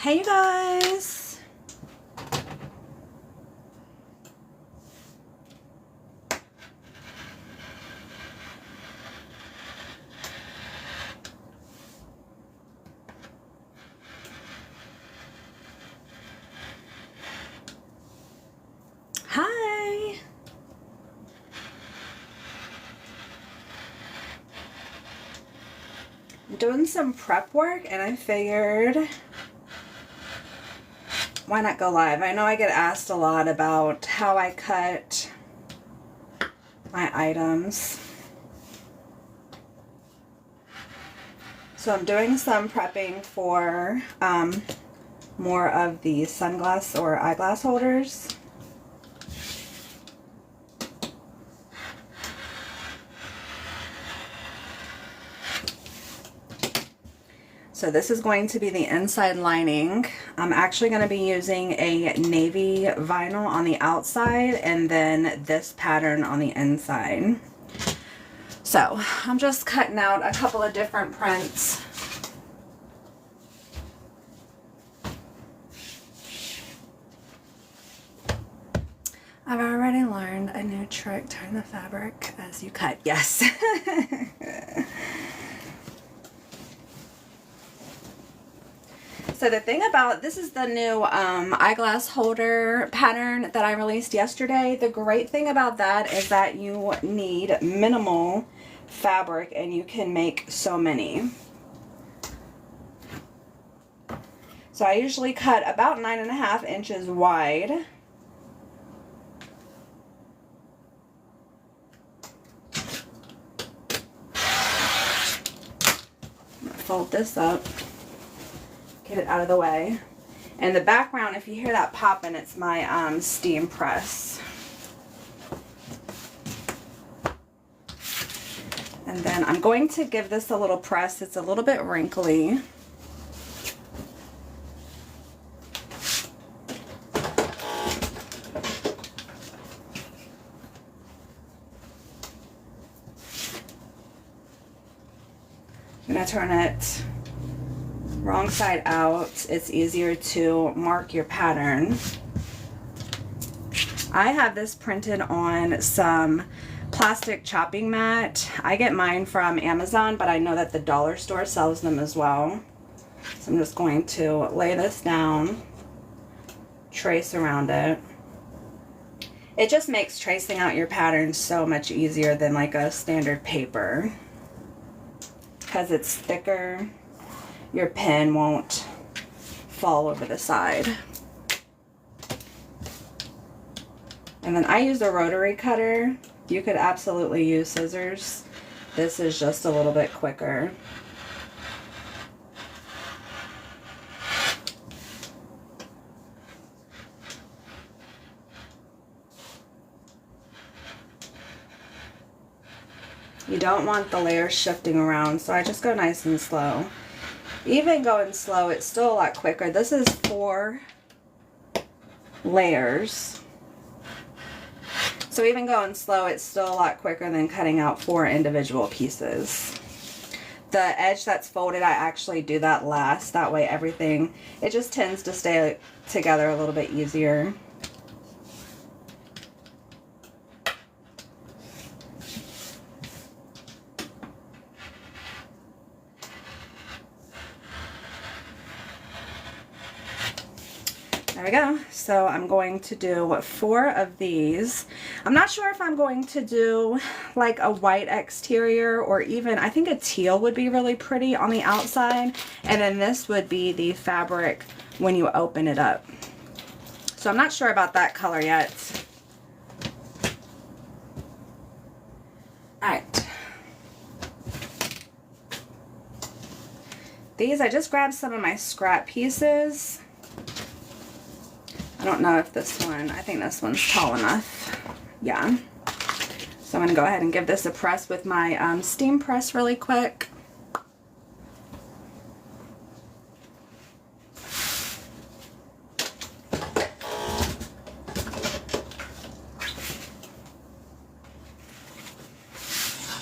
Hey you guys! Hi! I'm doing some prep work and I figured why not go live? I know I get asked a lot about how I cut my items. So I'm doing some prepping for more of the sunglass or eyeglass holders. So this is going to be the inside lining. I'm actually going to be using a navy vinyl on the outside and then this pattern on the inside. So I'm just cutting out a couple of different prints. I've already learned a new trick, turn the fabric as you cut. Yes. So the thing about, this is the new eyeglass holder pattern that I released yesterday. The great thing about that is that you need minimal fabric and you can make so many. So I usually cut about 9.5 inches wide. I'm gonna fold this up. Get it out of the way. And the background, if you hear that popping, it's my steam press. And then I'm going to give this a little press. It's a little bit wrinkly. I'm gonna turn it wrong side out. It's easier to mark your pattern. I have this printed on some plastic chopping mat. I get mine from Amazon, but I know that the dollar store sells them as well. So I'm just going to lay this down, trace around it. It just makes tracing out your pattern so much easier than like a standard paper because it's thicker. Your pen won't fall over the side. And then I use a rotary cutter. You could absolutely use scissors. This is just a little bit quicker. You don't want the layers shifting around, so I just go nice and slow. Even going slow, it's still a lot quicker. This is 4 layers. So even going slow, it's still a lot quicker than cutting out 4 individual pieces. The edge that's folded, I actually do that last. That way everything, it just tends to stay together a little bit easier. There we go. So I'm going to do 4 of these. I'm not sure if I'm going to do like a white exterior or even, I think a teal would be really pretty on the outside. And then this would be the fabric when you open it up. So I'm not sure about that color yet. All right. These, I just grabbed some of my scrap pieces. I don't know if this one, I think this one's tall enough. Yeah. So I'm going to go ahead and give this a press with my steam press really quick.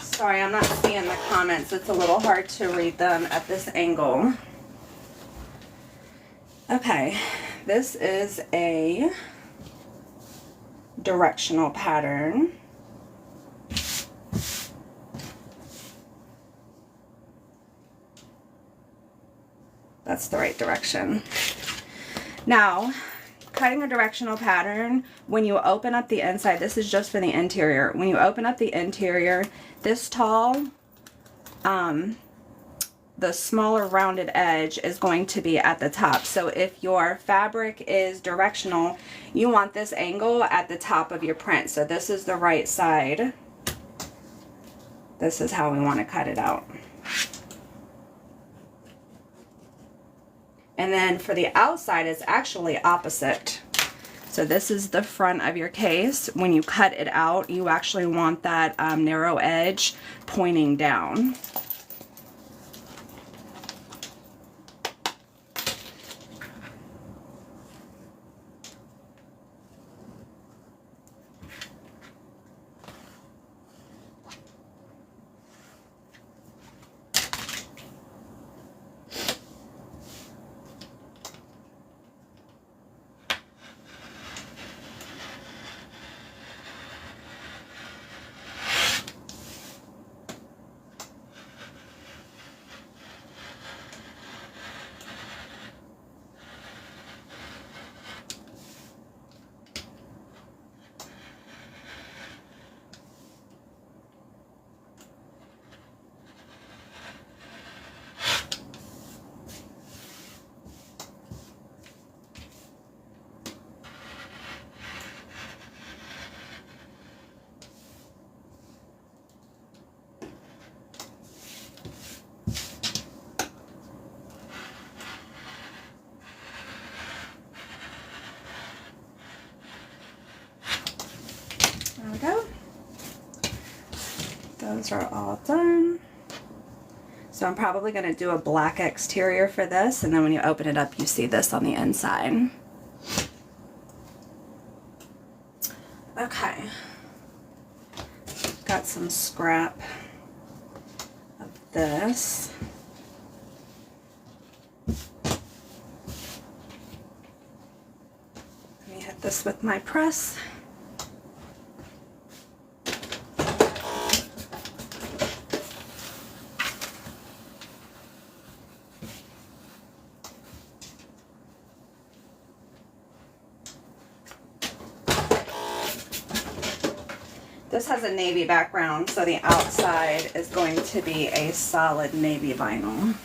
Sorry, I'm not seeing the comments. It's a little hard to read them at this angle. Okay, this is a directional pattern. That's the right direction. Now, cutting a directional pattern, when you open up the inside, this is just for the interior. When you open up the interior, this tall, the smaller rounded edge is going to be at the top. So if your fabric is directional, you want this angle at the top of your print. So this is the right side. This is how we want to cut it out. And then for the outside, it's actually opposite. So this is the front of your case. When you cut it out, you actually want that narrow edge pointing down. There we go. Those are all done. So I'm probably going to do a black exterior for this, and then when you open it up, you see this on the inside. Okay. Got some scrap of this. Let me hit this with my press. This has a navy background, so the outside is going to be a solid navy vinyl.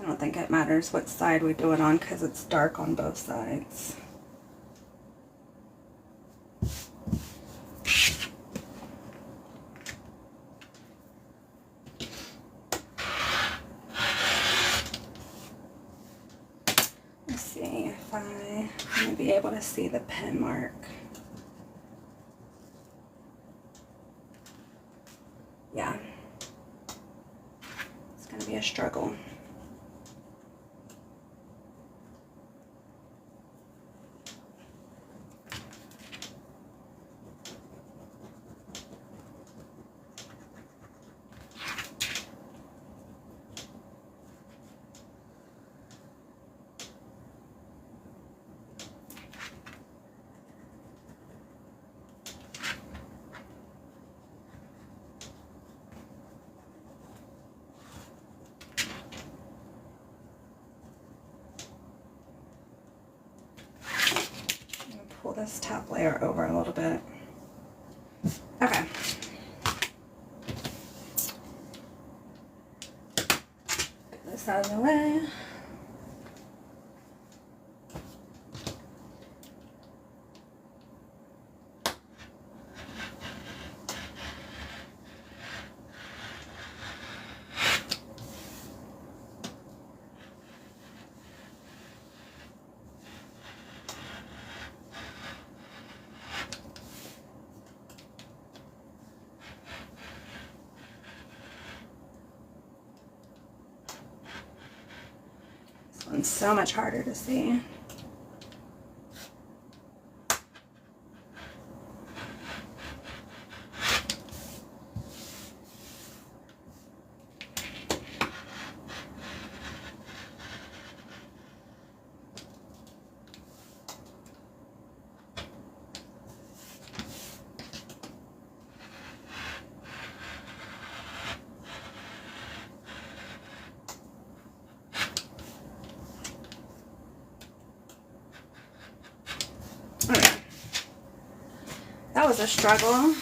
I don't think it matters what side we do it on because it's dark on both sides. I'm going to be able to see the pen mark. Yeah, it's going to be a struggle. Pull this top layer over a little bit. Okay. Get this out of the way. It's so much harder to see. Okay. That was a struggle.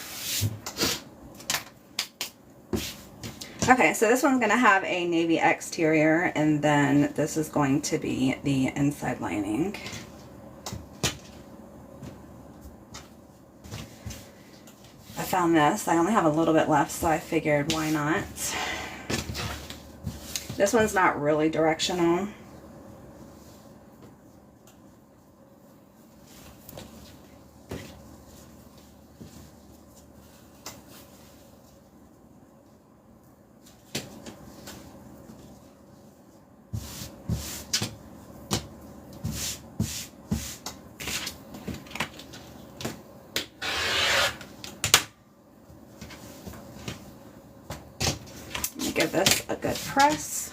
Okay, so this one's going to have a navy exterior, and then this is going to be the inside lining. I found this. I only have a little bit left, so I figured why not. This one's not really directional. Give this a good press.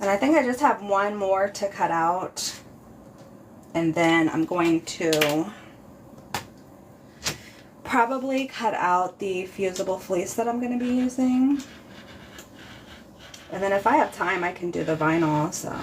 And I think I just have one more to cut out, and then I'm going to probably cut out the fusible fleece that I'm going to be using. And then if I have time, I can do the vinyl also.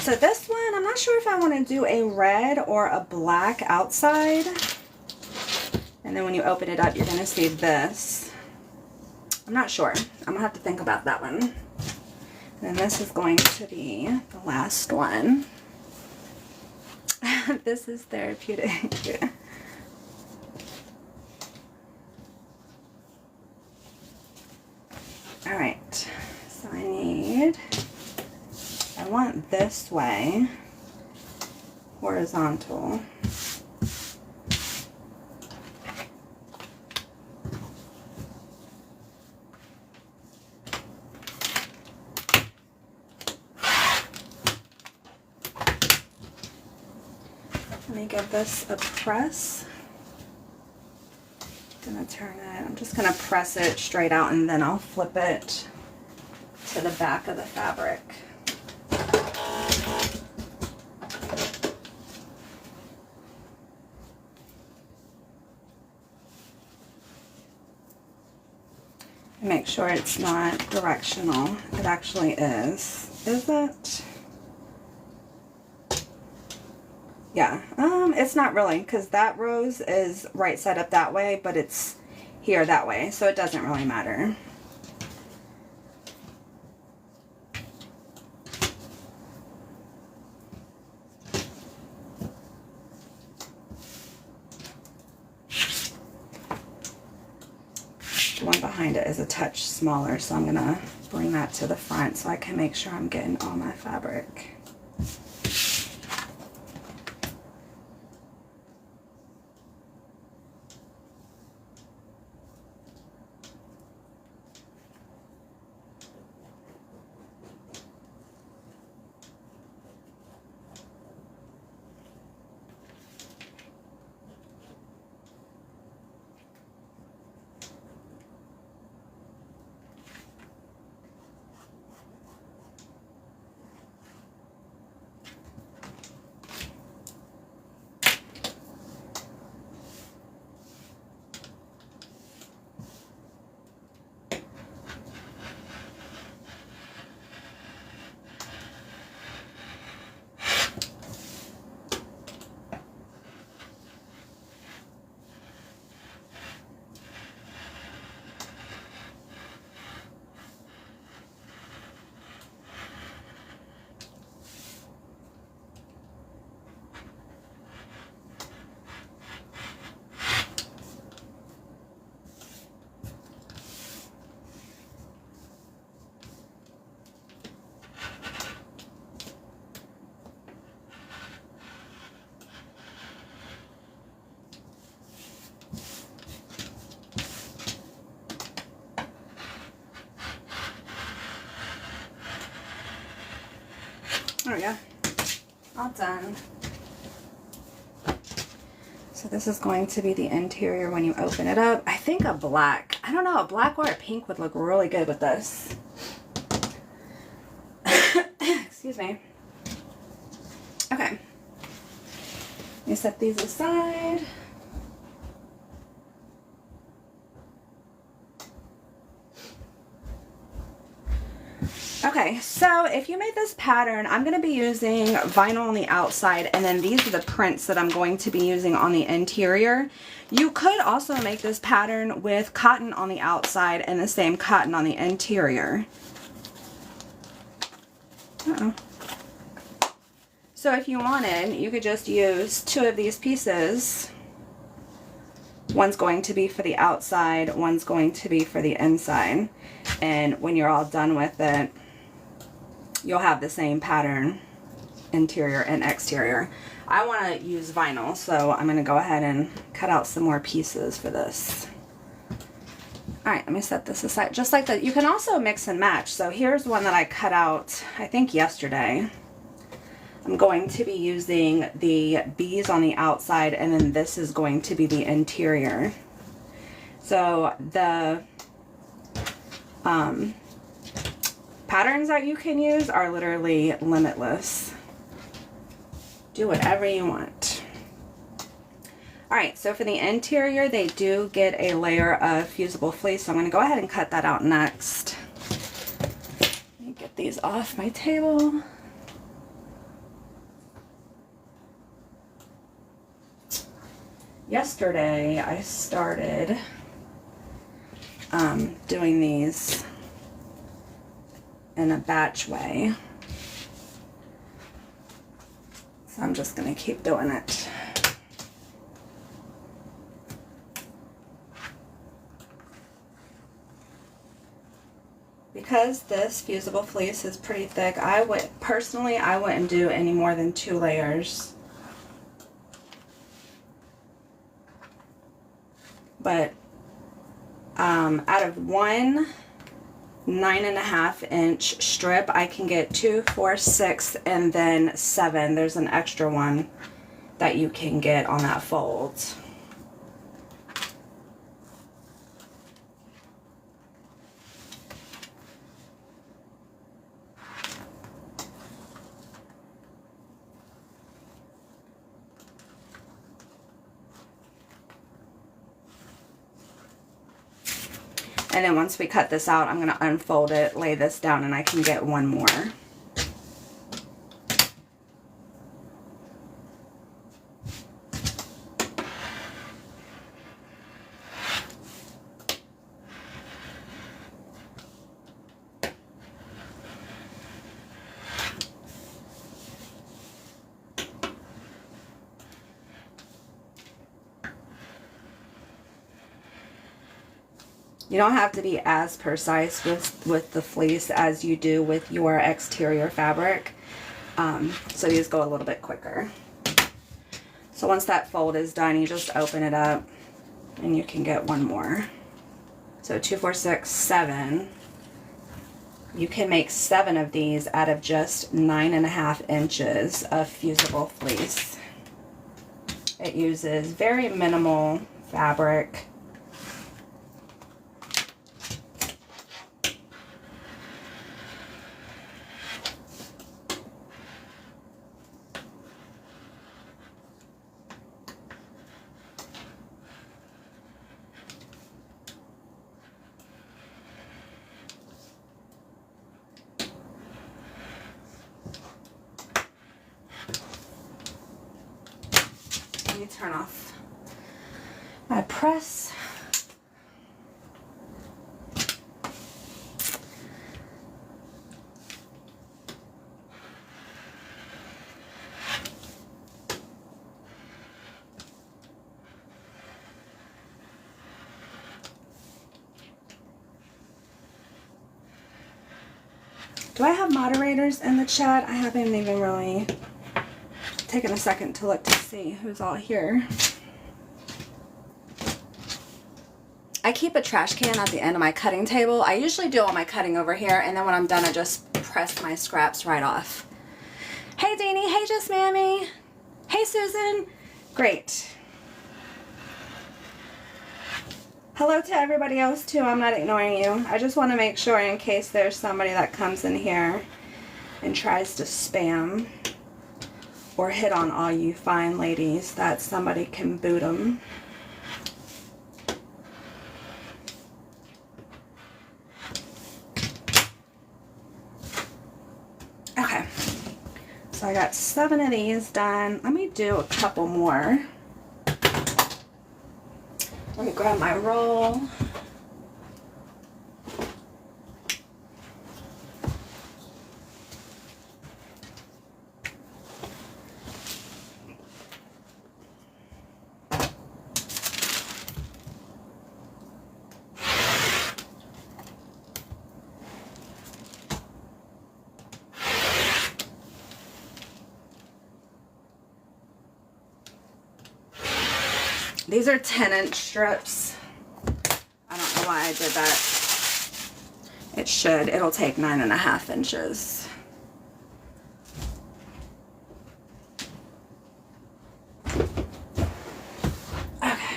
So this one, I'm not sure if I want to do a red or a black outside. And then when you open it up, you're going to see this. I'm not sure. I'm going to have to think about that one. And then this is going to be the last one. This is therapeutic. All right. So I want this way, horizontal. Let me give this a press. I'm gonna turn it, I'm just gonna press it straight out, and then I'll flip it to the back of the fabric. Make sure it's not directional. It actually is. Is it? Yeah, it's not really, because that rose is right side up that way, but it's here that way, so it doesn't really matter. The one behind it is a touch smaller, so I'm gonna bring that to the front so I can make sure I'm getting all my fabric. There we go. All done. So this is going to be the interior when you open it up. I think a black, I don't know, a black or a pink would look really good with this. Excuse me. Okay. Let me set these aside. Okay, so if you made this pattern, I'm going to be using vinyl on the outside, and then these are the prints that I'm going to be using on the interior. You could also make this pattern with cotton on the outside and the same cotton on the interior. Uh-oh. So if you wanted, you could just use 2 of these pieces. One's going to be for the outside, one's going to be for the inside. And when you're all done with it, you'll have the same pattern, interior and exterior. I want to use vinyl, so I'm going to go ahead and cut out some more pieces for this. Alright, let me set this aside. Just like that, you can also mix and match. So here's one that I cut out, I think yesterday. I'm going to be using the bees on the outside, and then this is going to be the interior. So the patterns that you can use are literally limitless. Do whatever you want. Alright, so for the interior, they do get a layer of fusible fleece, so I'm going to go ahead and cut that out next. Let me get these off my table. Yesterday, I started doing these in a batch way. So I'm just going to keep doing it. Because this fusible fleece is pretty thick, I wouldn't do any more than 2 layers. But out of one 9.5 inch strip, I can get 2, 4, 6, and then 7. There's an extra one that you can get on that fold. And then once we cut this out, I'm going to unfold it, lay this down, and I can get one more. You don't have to be as precise with the fleece as you do with your exterior fabric. So these go a little bit quicker. So once that fold is done, you just open it up and you can get one more. So 2, 4, 6, 7. You can make 7 of these out of just 9.5 inches of fusible fleece. It uses very minimal fabric. Let me turn off my press. Do I have moderators in the chat? I haven't even really taken a second to look to see who's all here. I keep a trash can at the end of my cutting table. I usually do all my cutting over here, and then when I'm done, I just press my scraps right off. Hey, Deanie. Hey, Just Mammy. Hey, Susan. Great. Hello to everybody else, too. I'm not ignoring you. I just want to make sure in case there's somebody that comes in here and tries to spam or hit on all you fine ladies, that somebody can boot them. Okay, so I got 7 of these done. Let me do a couple more. Let me grab my roll. These are 10-inch strips. I don't know why I did that. It should. It'll take 9.5 inches. Okay.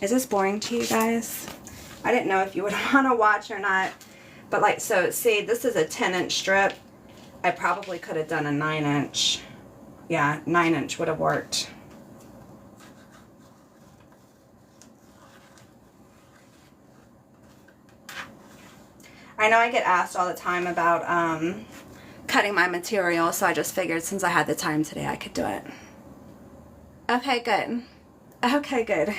Is this boring to you guys? I didn't know if you would want to watch or not, but like, so see, this is a 10-inch strip. I probably could have done a 9-inch. Yeah, 9-inch would have worked. I know I get asked all the time about cutting my material, so I just figured since I had the time today, I could do it. Okay, good. Okay, good.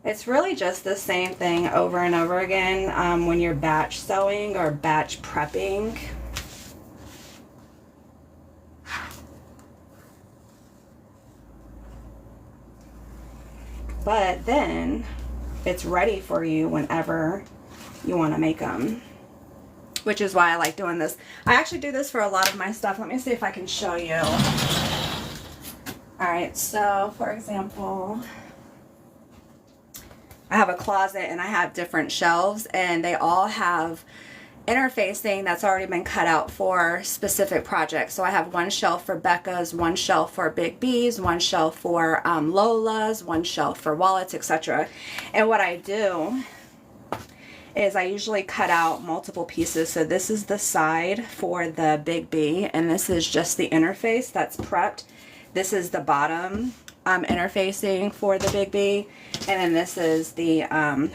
It's really just the same thing over and over again when you're batch sewing or batch prepping. But then it's ready for you whenever you want to make them, which is why I like doing this. I actually do this for a lot of my stuff. Let me see if I can show you. All right, so for example, I have a closet and I have different shelves, and they all have interfacing that's already been cut out for specific projects. So I have one shelf for Becca's, one shelf for Big B's, one shelf for Lola's, one shelf for wallets, etc. And what I do is I usually cut out multiple pieces. So this is the side for the Big B, and this is just the interface that's prepped. This is the bottom interfacing for the Big B, and then this is the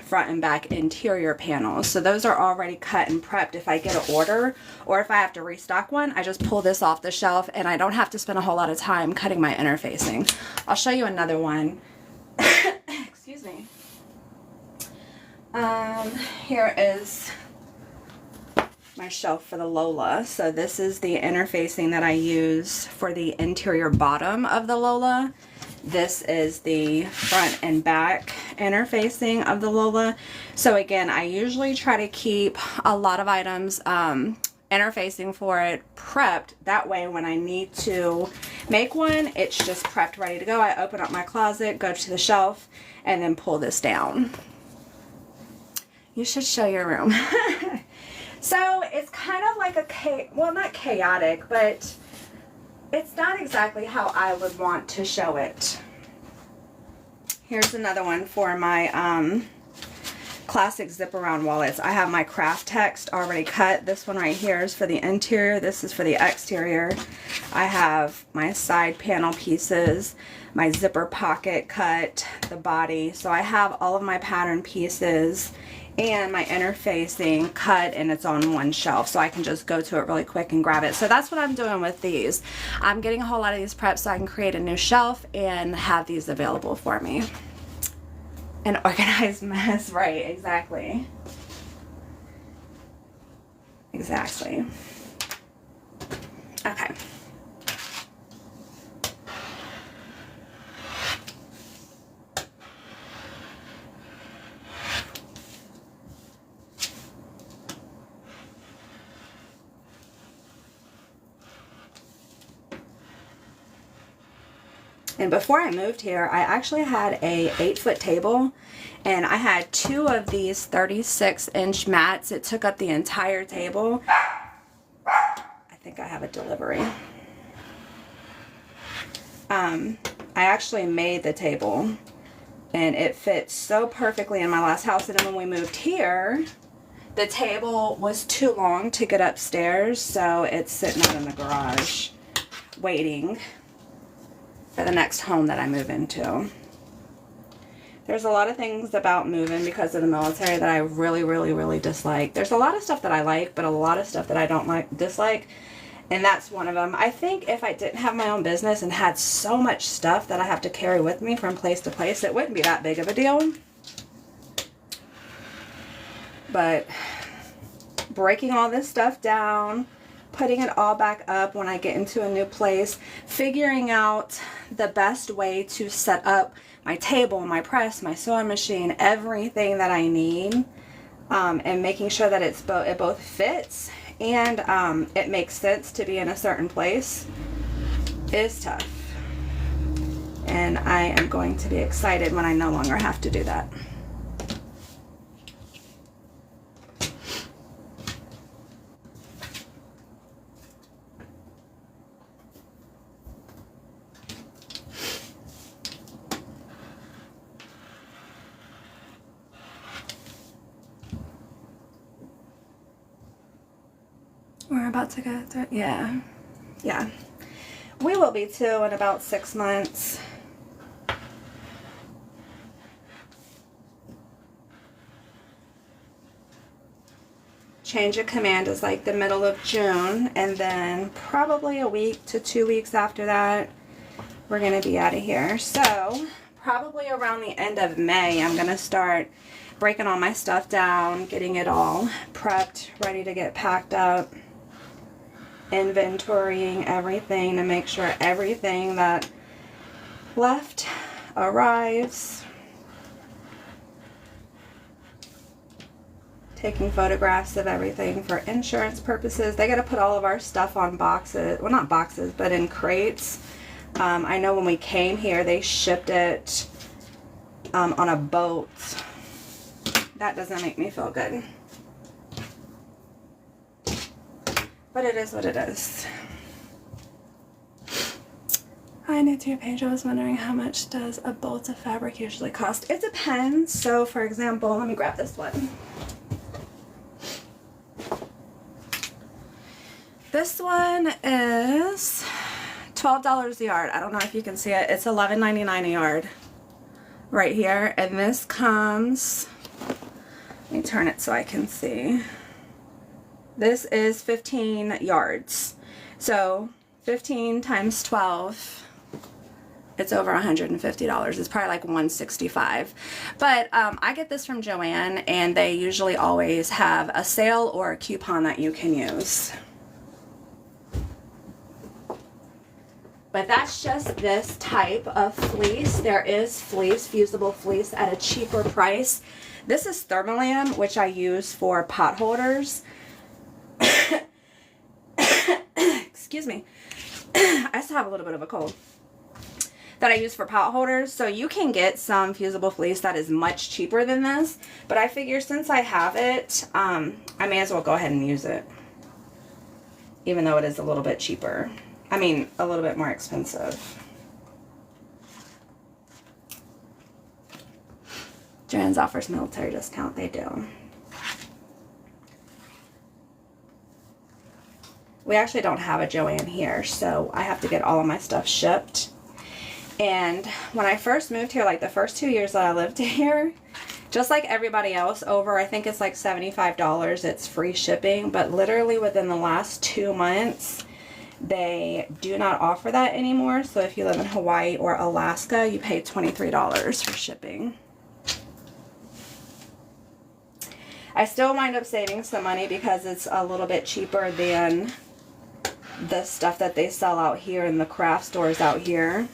front and back interior panels. So those are already cut and prepped. If I get an order or if I have to restock one, I just pull this off the shelf and I don't have to spend a whole lot of time cutting my interfacing. I'll show you another one. Excuse me. Here is my shelf for the Lola. So this is the interfacing that I use for the interior bottom of the Lola. This is the front and back interfacing of the Lola. So again, I usually try to keep a lot of items interfacing for it prepped. That way when I need to make one, it's just prepped, ready to go. I open up my closet, go to the shelf, and then pull this down. You should show your room. So it's kind of like well, not chaotic, but it's not exactly how I would want to show it. Here's another one for my classic zip around wallets. I have my craft text already cut. This one right here is for the interior. This is for the exterior. I have my side panel pieces, my zipper pocket cut, the body. So I have all of my pattern pieces and my interfacing cut, and it's on one shelf, so I can just go to it really quick and grab it. So that's what I'm doing with these. I'm getting a whole lot of these prepped so I can create a new shelf and have these available for me. An organized mess, right, exactly. Exactly. Okay. And before I moved here, I actually had a 8-foot table, and I had 2 of these 36-inch mats. It took up the entire table. I think I have a delivery. I actually made the table, and it fit so perfectly in my last house. And then when we moved here, the table was too long to get upstairs, so it's sitting out in the garage waiting for the next home that I move into. There's a lot of things about moving because of the military that I really dislike. There's a lot of stuff that I like, but a lot of stuff that I don't dislike, and that's one of them. I think if I didn't have my own business and had so much stuff that I have to carry with me from place to place, it wouldn't be that big of a deal. But breaking all this stuff down, putting it all back up when I get into a new place, figuring out the best way to set up my table, my press, my sewing machine, everything that I need, and making sure that it both fits and it makes sense to be in a certain place is tough. And I am going to be excited when I no longer have to do that. We're about to go through, yeah. We will be too in about 6 months. Change of command is like the middle of June, and then probably a week to 2 weeks after that, we're gonna be out of here. So probably around the end of May, I'm gonna start breaking all my stuff down, getting it all prepped, ready to get packed up, inventorying everything to make sure everything that left arrives, taking photographs of everything for insurance purposes. They got to put all of our stuff on boxes, well, not boxes, but in crates. I know when we came here, they shipped it on a boat. That doesn't make me feel good. But it is what it is. Hi, Nature Page. I was wondering, how much does a bolt of fabric usually cost? It depends. So, for example, let me grab this one. This one is $12 a yard. I don't know if you can see it. It's $11.99 a yard right here. And this comes, let me turn it so I can see. This is 15 yards. So 15 times 12, it's over $150. It's probably like $165. But I get this from Joann, and they usually always have a sale or a coupon that you can use. But that's just this type of fleece. There is fleece, fusible fleece, at a cheaper price. This is thermolam, which I use for pot holders. Excuse me. I still have a little bit of a cold. That I use for pot holders. So you can get some fusible fleece that is much cheaper than this. But I figure since I have it, I may as well go ahead and use it. Even though it is a little bit cheaper. I mean, a little bit more expensive. Joann's offers military discount. They do. We actually don't have a Joann here, so I have to get all of my stuff shipped. And when I first moved here, like the first 2 years that I lived here, just like everybody else over, I think it's like $75, it's free shipping. But literally within the last 2 months, they do not offer that anymore. So if you live in Hawaii or Alaska, you pay $23 for shipping. I still wind up saving some money because it's a little bit cheaper than the stuff that they sell out here in the craft stores out here.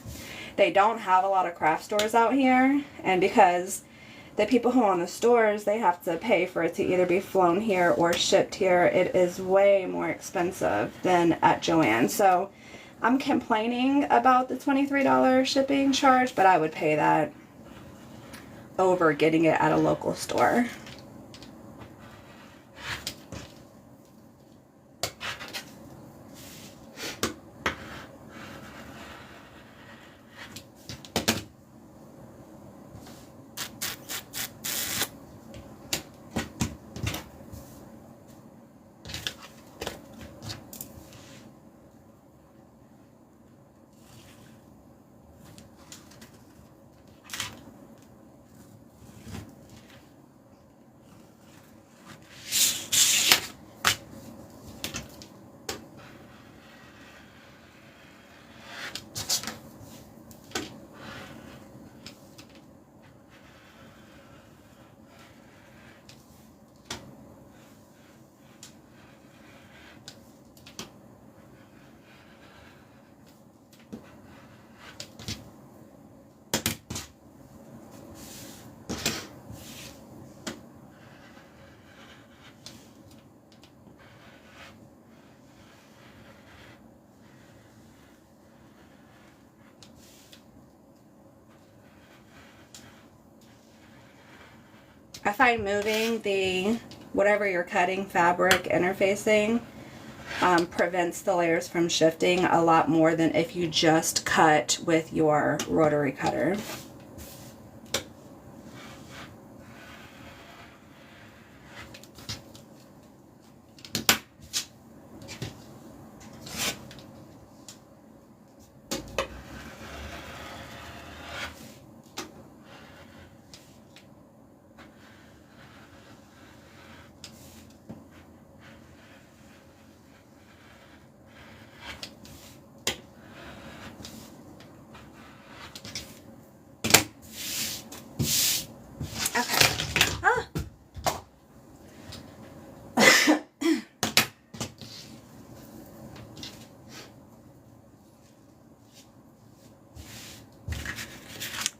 They don't have a lot of craft stores out here, and because the people who own the stores, they have to pay for it to either be flown here or shipped here, it is way more expensive than at Joann. So I'm complaining about the $23 shipping charge, but I would pay that over getting it at a local store. I find moving the whatever you're cutting, fabric, interfacing, prevents the layers from shifting a lot more than if you just cut with your rotary cutter.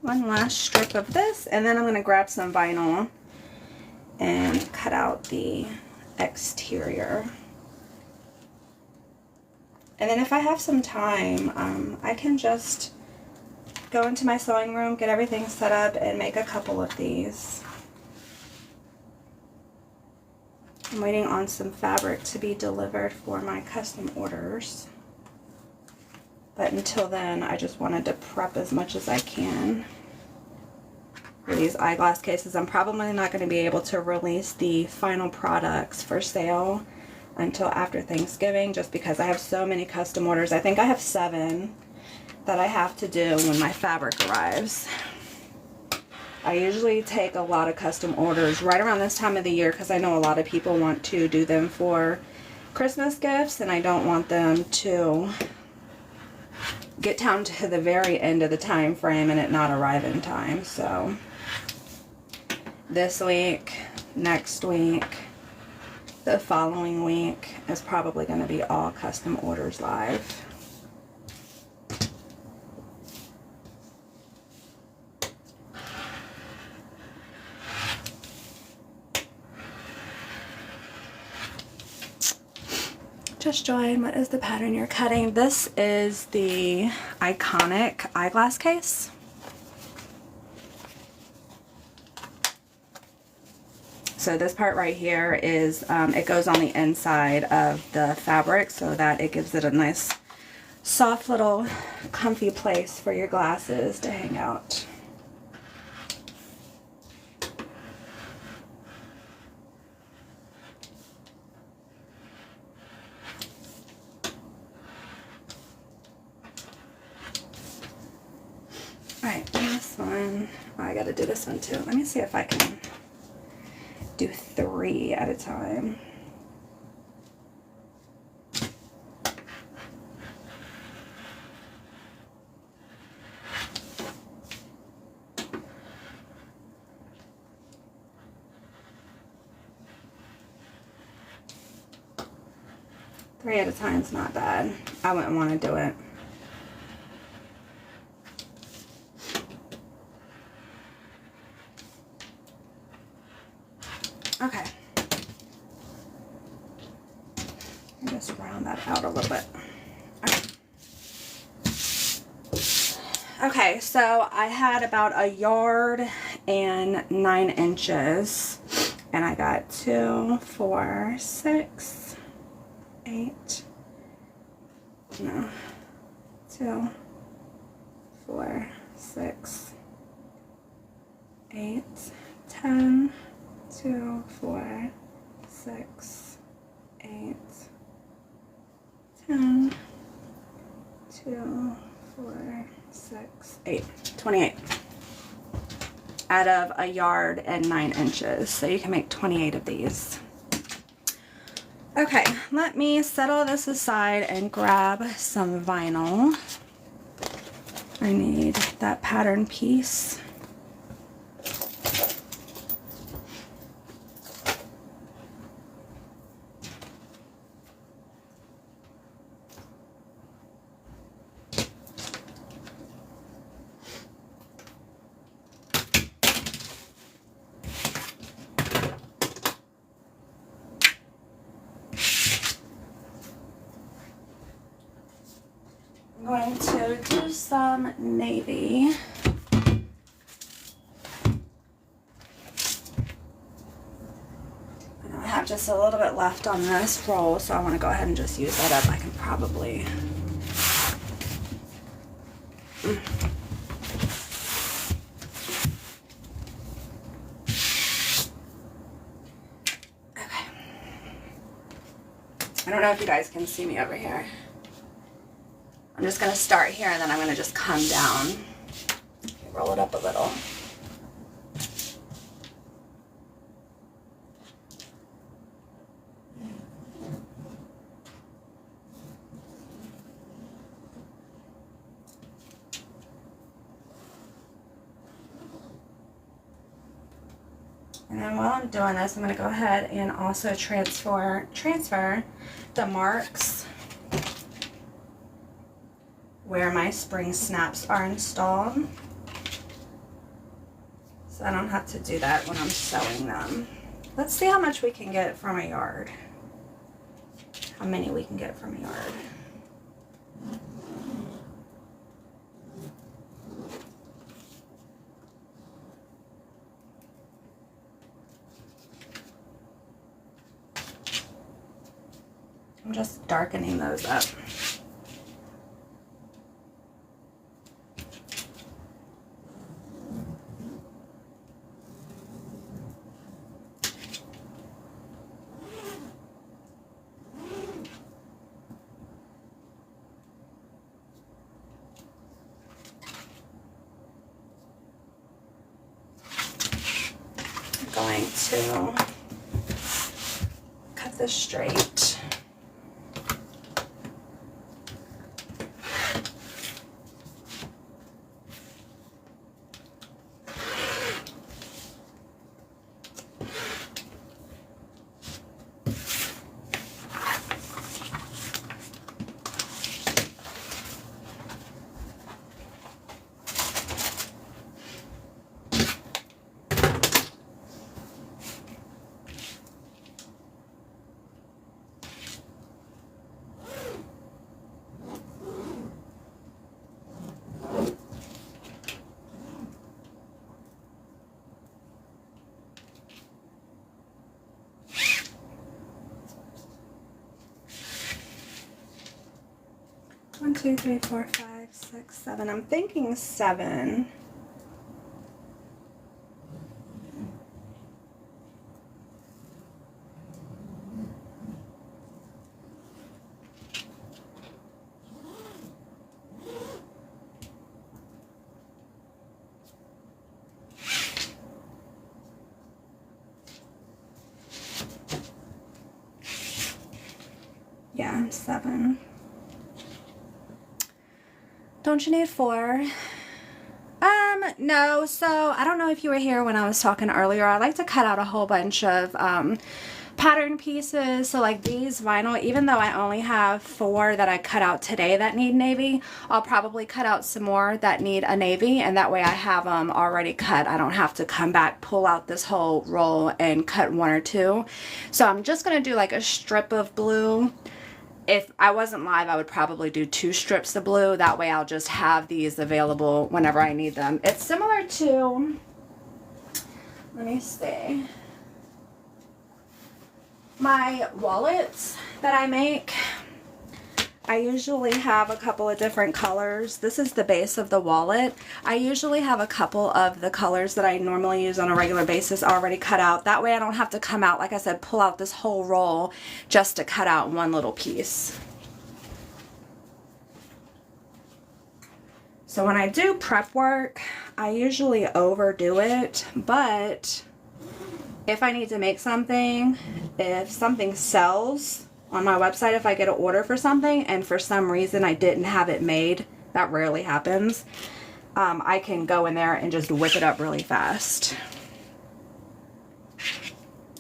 One last strip of this, and then I'm going to grab some vinyl and cut out the exterior. And then if I have some time, I can just go into my sewing room, get everything set up, and make a couple of these. I'm waiting on some fabric to be delivered for my custom orders. But until then, I just wanted to prep as much as I can for these eyeglass cases. I'm probably not going to be able to release the final products for sale until after Thanksgiving, just because I have so many custom orders. I think I have 7 that I have to do when my fabric arrives. I usually take a lot of custom orders right around this time of the year because I know a lot of people want to do them for Christmas gifts, and I don't want them to get down to the very end of the time frame and it not arrive in time. So this week, next week, the following week is probably going to be all custom orders live. Just join. What is the pattern you're cutting? This is the Eyeconic Eyeglass Case. So this part right here is, it goes on the inside of the fabric so that it gives it a nice soft little comfy place for your glasses to hang out. Alright, this one, oh, I gotta do this one too. Let me see if I can do 3 at a time. Three at a time is not bad. I wouldn't want to do it. Okay. Just round that out a little bit. Okay. Okay, so I had about 1.9 yards, and I got 2, 4, 6, 8, no, 2, 4, 6, 8, 10, 2, 4, 6, 8, 10, 2, 4, 6, 8, 28 out of 1.9 yards. So you can make 28 of these. Okay, let me set all this aside and grab some vinyl. I need that pattern piece. I'm going to do some navy. And I have just a little bit left on this roll, so I want to go ahead and just use that up. I can probably... Okay. I don't know if you guys can see me over here. I'm just going to start here, and then I'm going to just come down. Roll it up a little. And then while I'm doing this, I'm going to go ahead and also transfer the marks where my spring snaps are installed, so I don't have to do that when I'm sewing them. Let's see how much we can get from a yard. How many we can get from a yard. I'm just darkening those up. Going to cut this straight. One, two, three, four, 5, 6, 7. I'm thinking 7. Yeah, 7. Don't you need 4? No. So I don't know if you were here when I was talking earlier. I like to cut out a whole bunch of pattern pieces. So like these vinyl, even though I only have 4 that I cut out today that need navy, I'll probably cut out some more that need a navy, and that way I have them already cut. I don't have to come back, pull out this whole roll and cut 1 or 2. So I'm just gonna do like a strip of blue if I wasn't live, I would probably do 2 strips of blue. That way I'll just have these available whenever I need them. It's similar to, let me see, my wallets that I make. I usually have a couple of different colors. This is the base of the wallet. I usually have a couple of the colors that I normally use on a regular basis already cut out. That way I don't have to come out, like I said, pull out this whole roll just to cut out one little piece. So when I do prep work, I usually overdo it, but if I need to make something, if something sells on my website, if I get an order for something and for some reason I didn't have it made, that rarely happens, I can go in there and just whip it up really fast.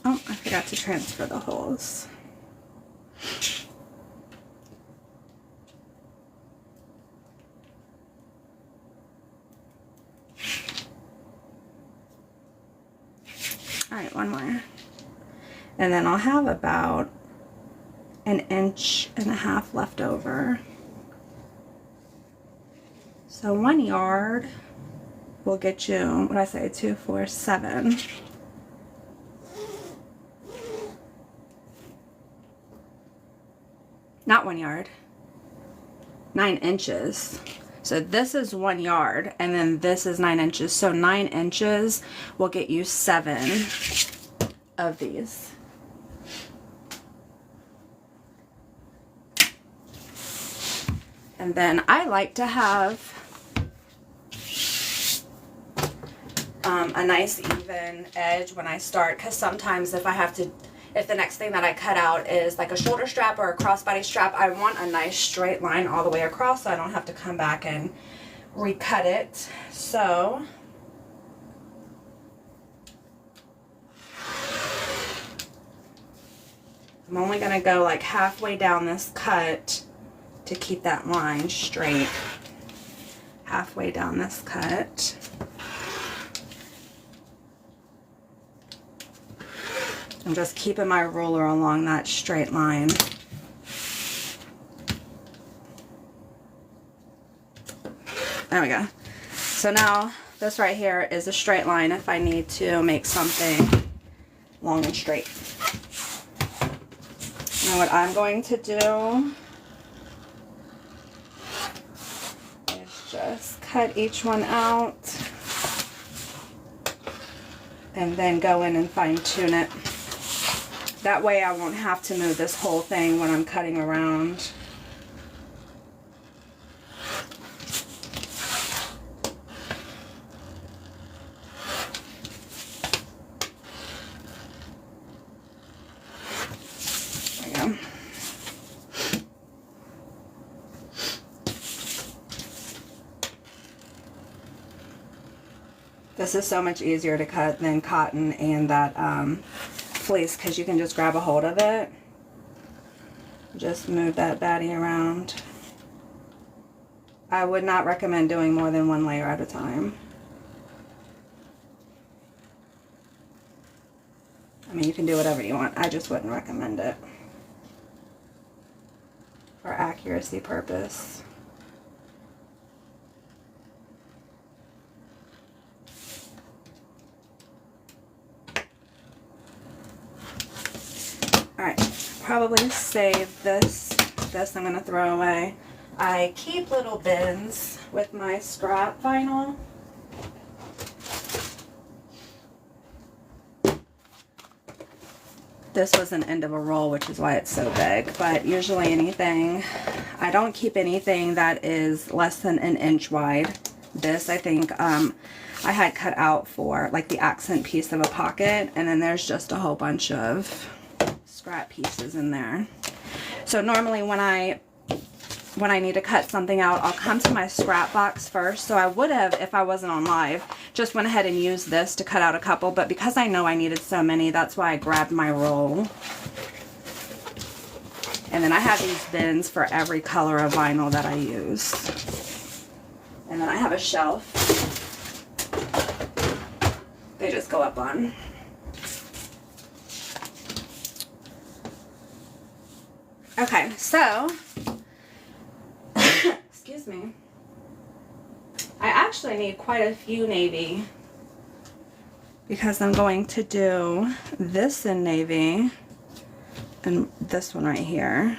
Oh, I forgot to transfer the holes. All right, one more. And then I'll have about 1.5 inches left over. So 1 yard will get you, what did I say, 2, 4, 7. Not 1 yard, 9 inches. So this is 1 yard and then this is 9 inches. So 9 inches will get you 7 of these. And then I like to have a nice even edge when I start, because sometimes if the next thing that I cut out is like a shoulder strap or a crossbody strap, I want a nice straight line all the way across so I don't have to come back and recut it. So I'm only going to go like halfway down this cut to keep that line straight. Halfway down this cut. I'm just keeping my ruler along that straight line. There we go. So now this right here is a straight line if I need to make something long and straight. Now what I'm going to do is just cut each one out and then go in and fine tune it. That way I won't have to move this whole thing when I'm cutting around. There we go. This is so much easier to cut than cotton and that fleece, because you can just grab a hold of it. Just move that baddie around. I would not recommend doing more than one layer at a time. I mean, you can do whatever you want. I just wouldn't recommend it for accuracy purpose. Alright, probably save this. This I'm going to throw away. I keep little bins with my scrap vinyl. This was an end of a roll, which is why it's so big. But usually anything, I don't keep anything that is less than 1 inch wide. This, I think, I had cut out for like the accent piece of a pocket. And then there's just a whole bunch of scrap pieces in there. So normally when I need to cut something out, I'll come to my scrap box first. So I would have, if I wasn't on live, just went ahead and used this to cut out a couple, but because I know I needed so many, that's why I grabbed my roll. And then I have these bins for every color of vinyl that I use. And then I have a shelf they just go up on. Okay, so, excuse me. I actually need quite a few navy because I'm going to do this in navy and this one right here.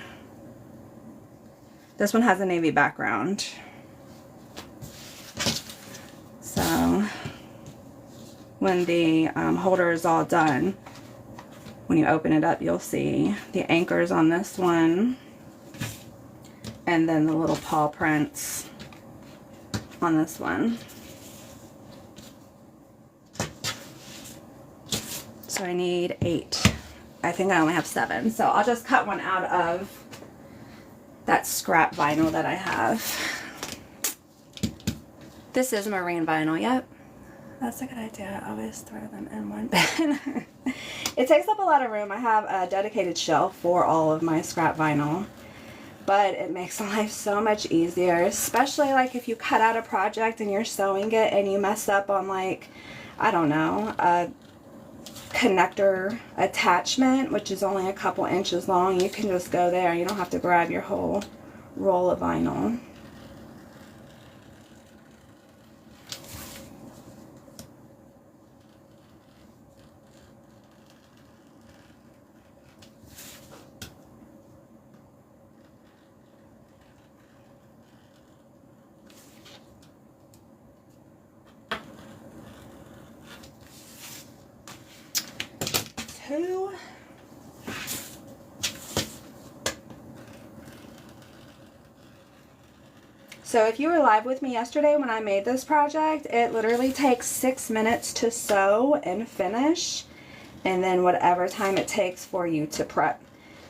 This one has a navy background. So when the holder is all done, when you open it up, you'll see the anchors on this one and then the little paw prints on this one. So I need 8. I think I only have 7. So I'll just cut one out of that scrap vinyl that I have. This is marine vinyl, yep. That's a good idea. I always throw them in one bin. It takes up a lot of room. I have a dedicated shelf for all of my scrap vinyl. But it makes life so much easier, especially like if you cut out a project and you're sewing it and you mess up on, like, I don't know, a connector attachment, which is only a couple inches long. You can just go there. You don't have to grab your whole roll of vinyl. So if you were live with me yesterday when I made this project, it literally takes 6 minutes to sew and finish, and then whatever time it takes for you to prep.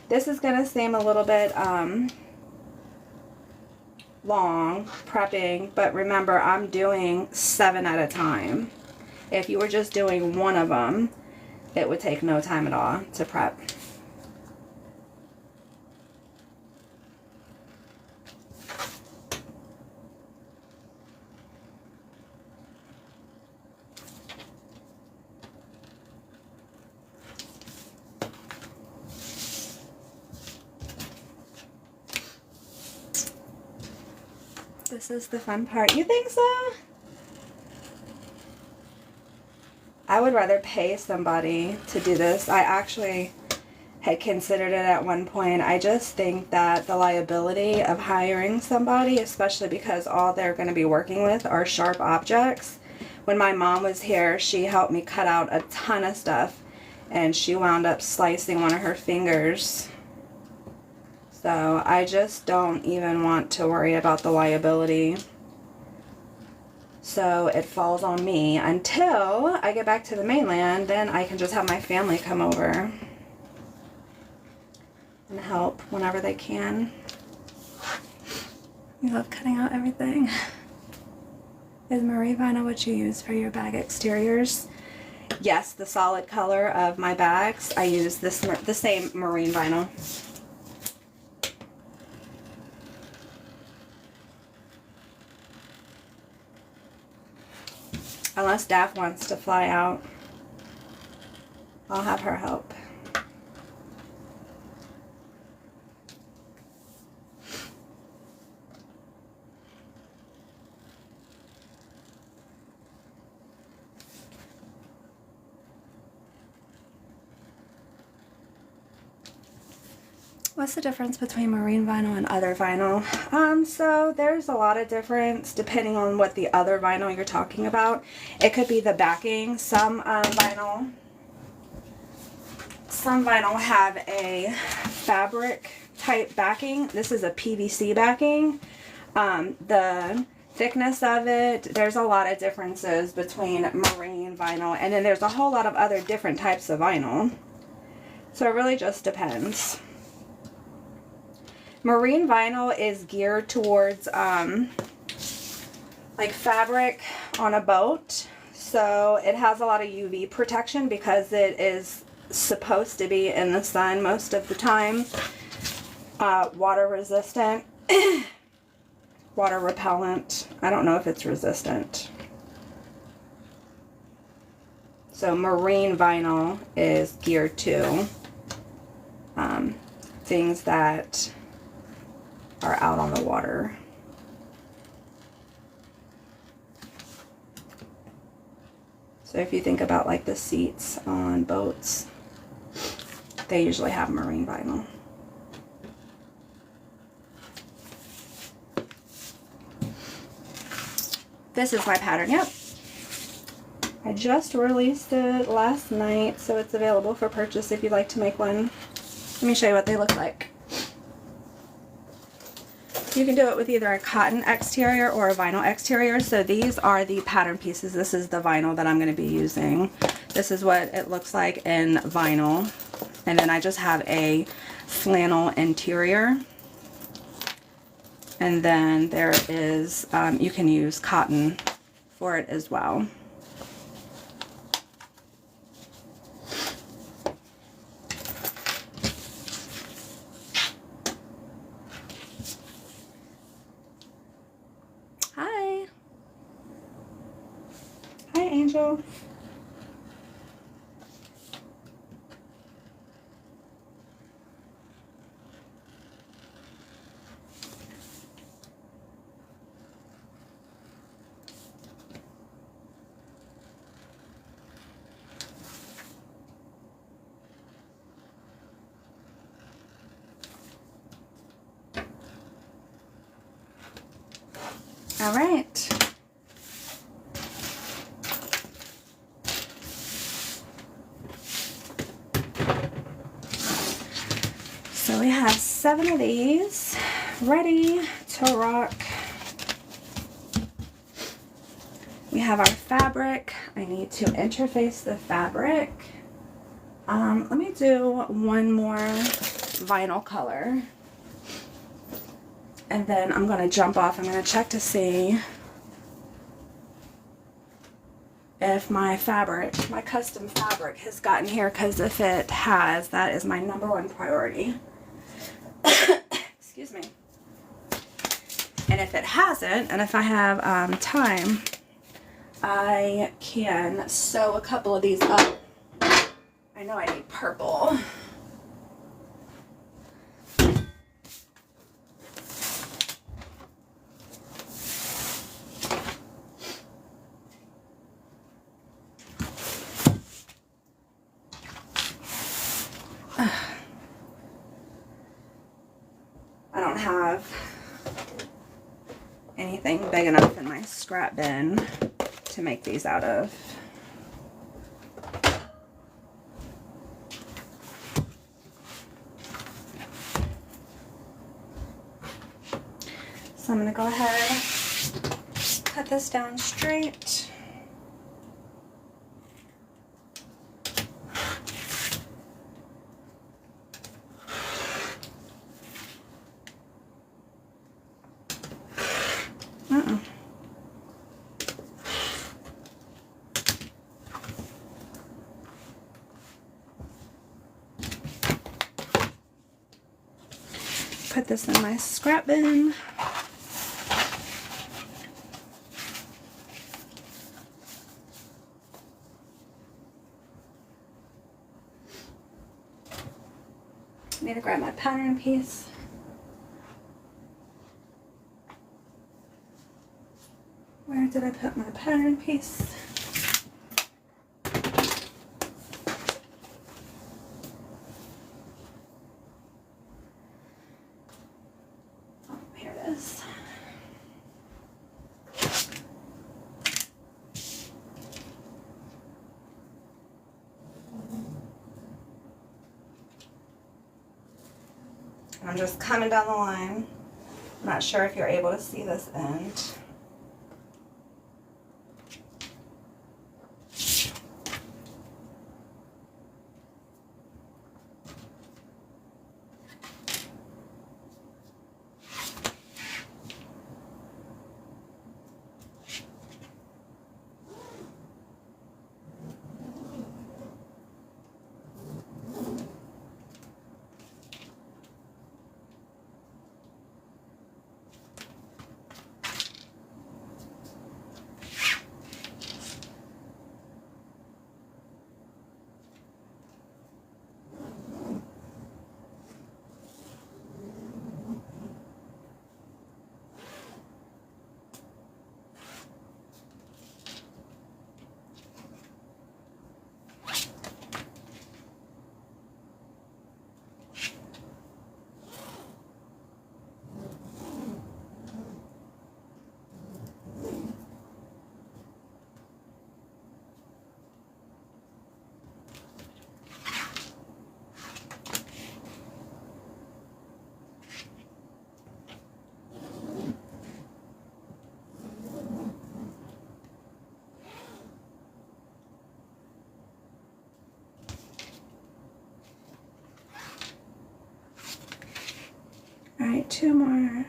This is going to seem a little bit long prepping, but remember, I'm doing 7 at a time. If you were just doing one of them, it would take no time at all to prep. This is the fun part. You think so? I would rather pay somebody to do this. I actually had considered it at one point. I just think that the liability of hiring somebody, especially because all they're going to be working with are sharp objects. When my mom was here, she helped me cut out a ton of stuff, and she wound up slicing one of her fingers. So I just don't even want to worry about the liability. So it falls on me until I get back to the mainland. Then I can just have my family come over and help whenever they can. You love cutting out everything. Is marine vinyl what you use for your bag exteriors? Yes, the solid color of my bags, I use the same marine vinyl. Unless Daph wants to fly out, I'll have her help. What's the difference between marine vinyl and other vinyl? So there's a lot of difference depending on what the other vinyl you're talking about. It could be the backing. Some vinyl have a fabric type backing. This is a PVC backing. The thickness of it, there's a lot of differences between marine vinyl, and then there's a whole lot of other different types of vinyl. So it really just depends. Marine vinyl is geared towards like fabric on a boat. So it has a lot of UV protection because it is supposed to be in the sun most of the time. Water resistant, water repellent. I don't know if it's resistant. So marine vinyl is geared to things that are out on the water. So if you think about like the seats on boats, they usually have marine vinyl. This is my pattern. Yep. I just released it last night, so it's available for purchase if you'd like to make one. Let me show you what they look like. You can do it with either a cotton exterior or a vinyl exterior. So these are the pattern pieces. This is the vinyl that I'm going to be using. This is what it looks like in vinyl. And then I just have a flannel interior. And then there is, you can use cotton for it as well. Hi. Hi, Angel. All right. So we have 7 of these ready to rock. We have our fabric. I need to interface the fabric. Let me do one more vinyl color. And then I'm going to jump off. I'm going to check to see if my fabric, my custom fabric has gotten here, because if it has, that is my #1 priority. Excuse me. And if it hasn't, and if I have time, I can sew a couple of these up. I know I need purple. I don't have anything big enough in my scrap bin to make these out of. So I'm going to go ahead, cut this down straight. Put this in my scrap bin. I need to grab my pattern piece. Where did I put my pattern piece? Oh, here it is. I'm just coming down the line. I'm not sure if you're able to see this end. 2 more.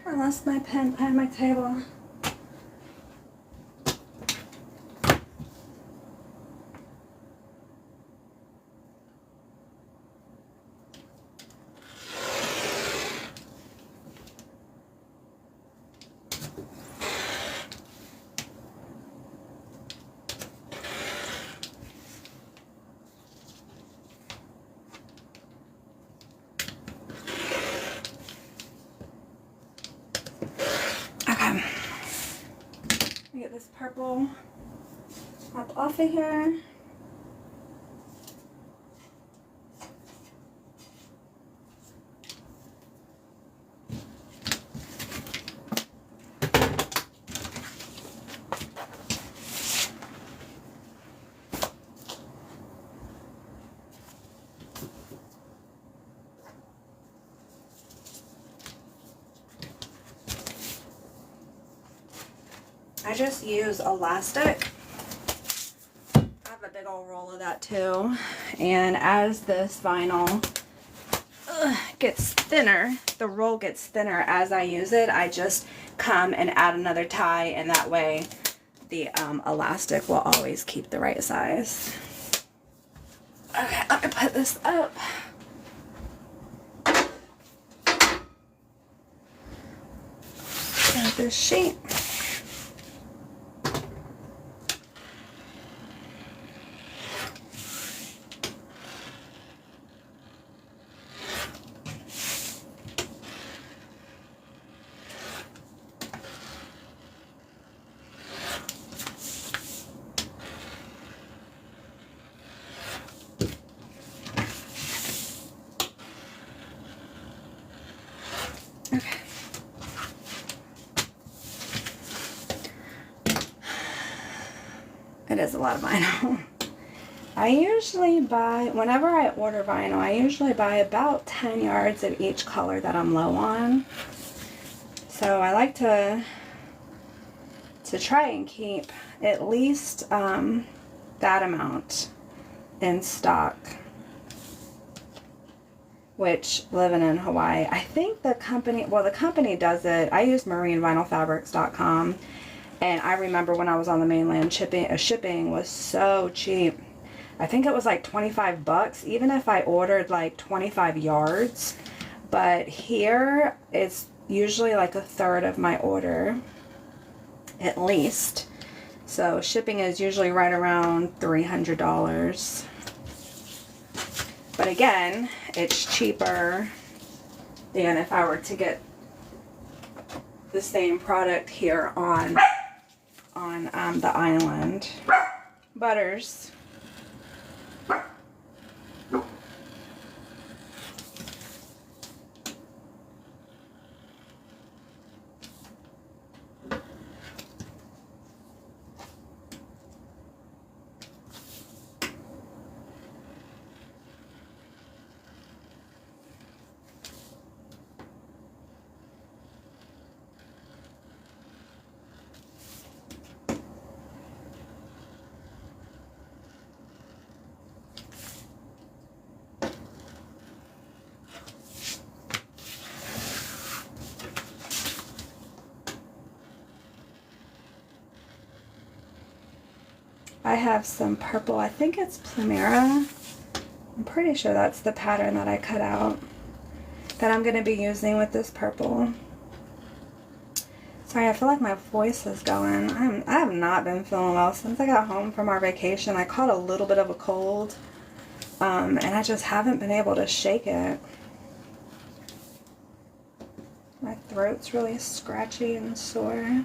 I lost my pen behind my table. Get this purple up off of here. I just use elastic. I have a big old roll of that too. And as this vinyl gets thinner, the roll gets thinner as I use it, I just come and add another tie, and that way the elastic will always keep the right size. Okay, let me put this up. Got this sheet. Okay. It is a lot of vinyl. I usually buy, whenever I order vinyl, I usually buy about 10 yards of each color that I'm low on. So I like to try and keep at least that amount in stock. Which, living in Hawaii, I think the company, well, the company does it. I use marinevinylfabrics.com, and I remember when I was on the mainland, shipping was so cheap. I think it was like 25 bucks, even if I ordered like 25 yards. But here, it's usually like a third of my order, at least. So shipping is usually right around $300. But again, it's cheaper than if I were to get the same product here on the island. Butters. I have some purple, I think it's Plumera. I'm pretty sure that's the pattern that I cut out that I'm going to be using with this purple. Sorry, I feel like my voice is going. I have not been feeling well since I got home from our vacation. I caught a little bit of a cold, and I just haven't been able to shake it. My throat's really scratchy and sore.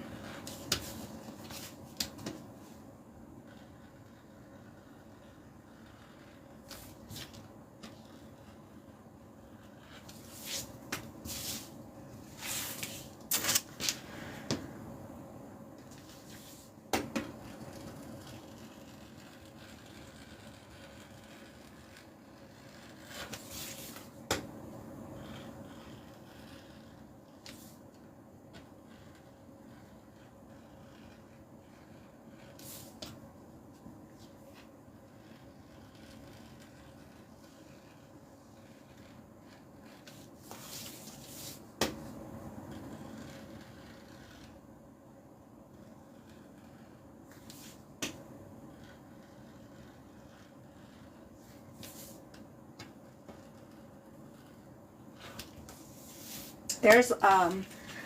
There's a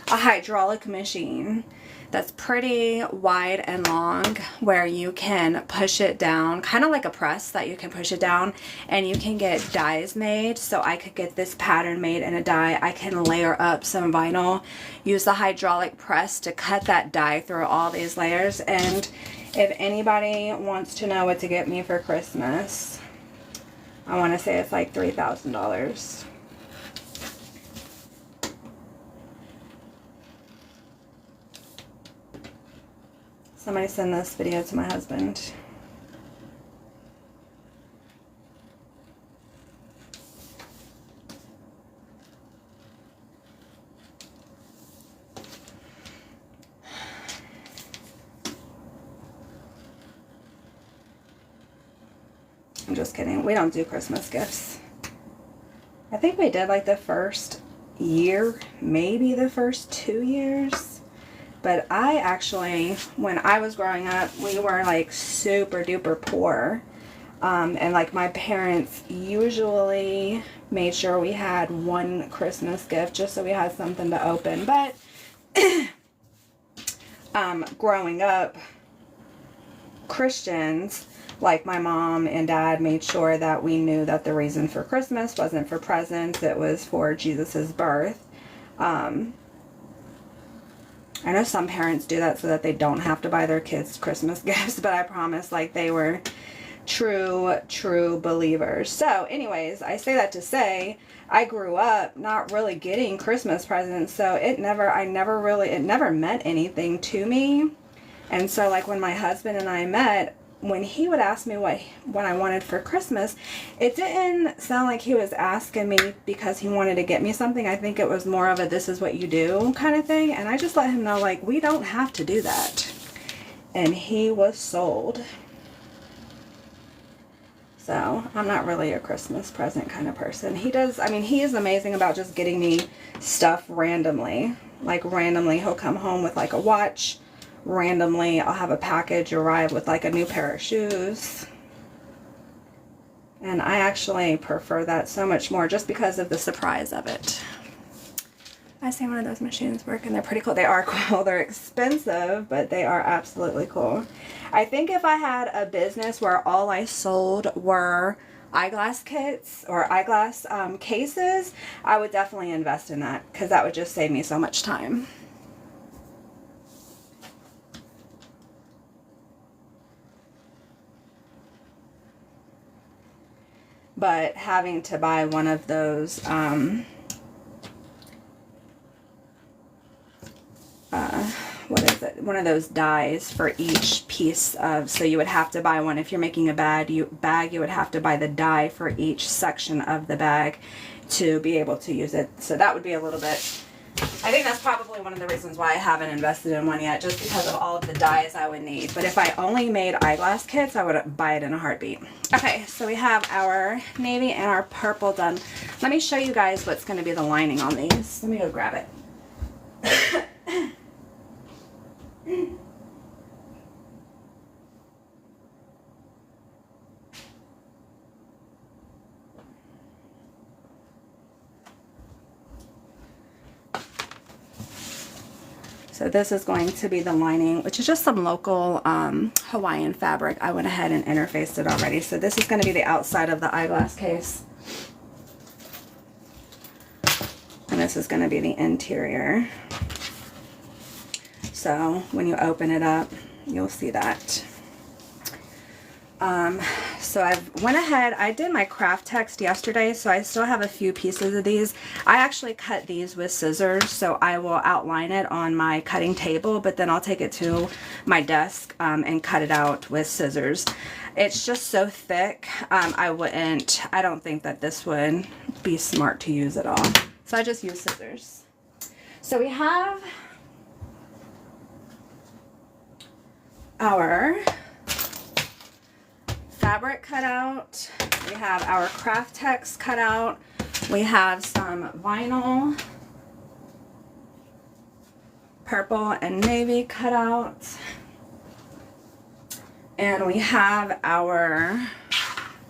hydraulic machine that's pretty wide and long where you can push it down, kind of like a press that you can push it down, and you can get dies made. So I could get this pattern made in a die. I can layer up some vinyl, use the hydraulic press to cut that die through all these layers. And if anybody wants to know what to get me for Christmas, I want to say it's like $3,000. Somebody send this video to my husband. I'm just kidding. We don't do Christmas gifts. I think we did like the first year, maybe the first 2 years. But I actually, when I was growing up, we were like super duper poor. And like my parents usually made sure we had one Christmas gift just so we had something to open. But growing up, Christians, like my mom and dad, made sure that we knew that the reason for Christmas wasn't for presents, it was for Jesus's birth. I know some parents do that so that they don't have to buy their kids Christmas gifts, but I promise, like, they were true believers. So anyways, I say that to say I grew up not really getting Christmas presents, so it never meant anything to me. And so like when my husband and I met, when he would ask me what I wanted for Christmas, it didn't sound like he was asking me because he wanted to get me something. I think it was more of a this is what you do kind of thing. And I just let him know, like, we don't have to do that. And he was sold. So I'm not really a Christmas present kind of person. He does, I mean, he is amazing about just getting me stuff randomly. Like randomly he'll come home with like a watch. Randomly I'll have a package arrive with like a new pair of shoes. And I actually prefer that so much more just because of the surprise of it. I see one of those machines work and they're pretty cool. They are cool. They're expensive, but they are absolutely cool. I think if I had a business where all I sold were eyeglass kits or eyeglass cases, I would definitely invest in that because that would just save me so much time. But having to buy one of those what is it? One of those dies for each piece of, so you would have to buy one if you're making a bag, you would have to buy the die for each section of the bag to be able to use it. So that would be a little bit, I think that's probably one of the reasons why I haven't invested in one yet, just because of all of the dies I would need. But if I only made eyeglass kits, I would buy it in a heartbeat. Okay, so we have our navy and our purple done. Let me show you guys what's going to be the lining on these. Let me go grab it. So this is going to be the lining, which is just some local Hawaiian fabric. I went ahead and interfaced it already. So this is going to be the outside of the eyeglass case. And this is going to be the interior. So when you open it up, you'll see that. So I went ahead, I did my craft text yesterday, so I still have a few pieces of these. I actually cut these with scissors, so I will outline it on my cutting table, but then I'll take it to my desk and cut it out with scissors. It's just so thick, I don't think that this would be smart to use at all. So I just use scissors. So we have our fabric cut out, we have our craft text cut out, we have some vinyl, purple and navy cut out, and we have our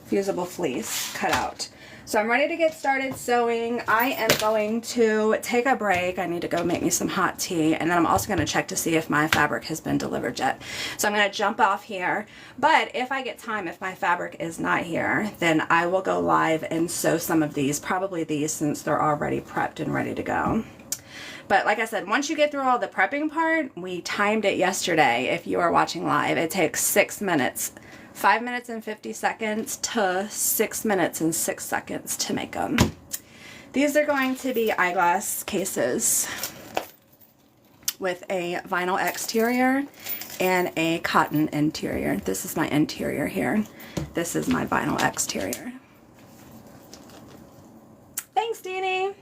fusible fleece cut out. So I'm ready to get started sewing. I am going to take a break. I need to go make me some hot tea, and then I'm also going to check to see if my fabric has been delivered yet. So I'm going to jump off here, but if I get time, if my fabric is not here, then I will go live and sew some of these, probably these, since they're already prepped and ready to go. But like I said, once you get through all the prepping part, we timed it yesterday. If you are watching live, it takes 6 minutes. 5 minutes and 50 seconds to 6 minutes and 6 seconds to make them. These are going to be eyeglass cases with a vinyl exterior and a cotton interior. This is my interior here. This is my vinyl exterior. Thanks, Deanie.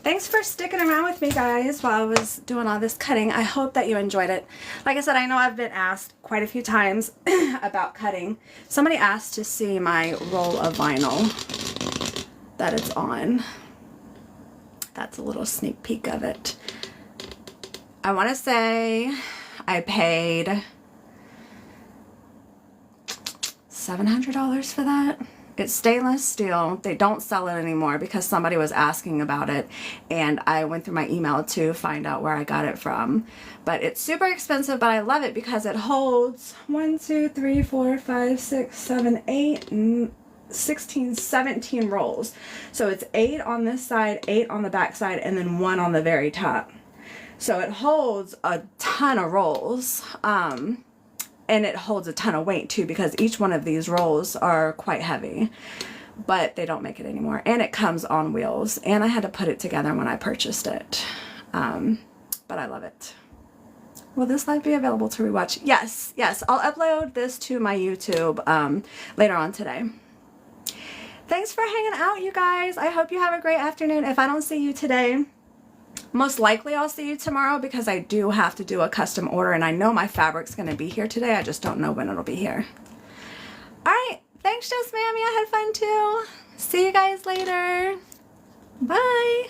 Thanks for sticking around with me, guys, while I was doing all this cutting. I hope that you enjoyed it. Like I said, I know I've been asked quite a few times about cutting. Somebody asked to see my roll of vinyl that it's on. That's a little sneak peek of it. I want to say I paid $700 for that. It's stainless steel. They don't sell it anymore because somebody was asking about it, and I went through my email to find out where I got it from. But it's super expensive, but I love it because it holds 1, 2, 3, 4, 5, 6, 7, 8, 16, 17 rolls. So it's 8 on this side, 8 on the back side, and then 1 on the very top. So it holds a ton of rolls. And it holds a ton of weight too, because each one of these rolls are quite heavy, but they don't make it anymore. And it comes on wheels, and I had to put it together when I purchased it. But I love it. Will this live be available to rewatch? Yes, yes. I'll upload this to my YouTube later on today. Thanks for hanging out, you guys. I hope you have a great afternoon. If I don't see you today, most likely I'll see you tomorrow, because I do have to do a custom order, and I know my fabric's going to be here today. I just don't know when it'll be here. All right. Thanks, Just Mammy. I had fun too. See you guys later. Bye.